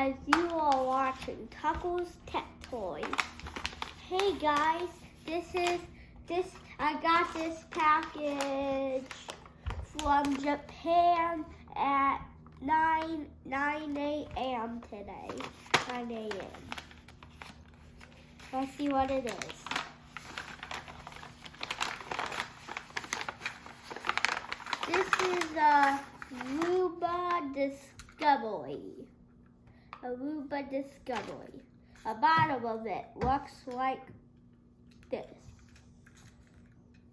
guys, you are watching Tuckle's Tech Toys. Hey guys, I got this package from Japan at 9 a.m. today. 9 a.m. Let's see what it is. This is a Roomba Discovery. A Roomba Discovery. The bottom of it looks like this.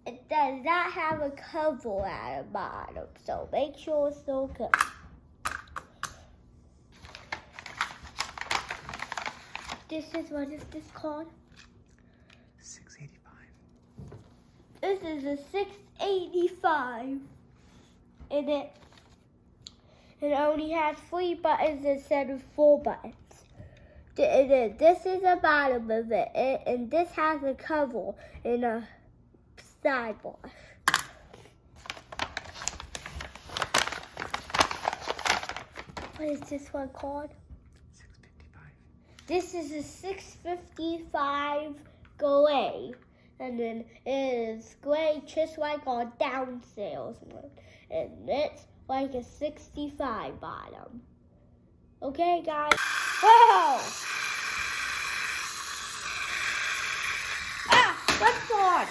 It does not have a cover at the bottom, so make sure it's still good. What is this called? $6.85. This is a $6.85. And it only has 3 buttons instead of 4 buttons. This is the bottom of it, and this has a cover and a side wash. What is this one called? $6.55. This is a $6.55 gray. And then it is gray just like our downstairs one. And it's like a 65 bottom. Okay, guys? Whoa! Ah! What's on?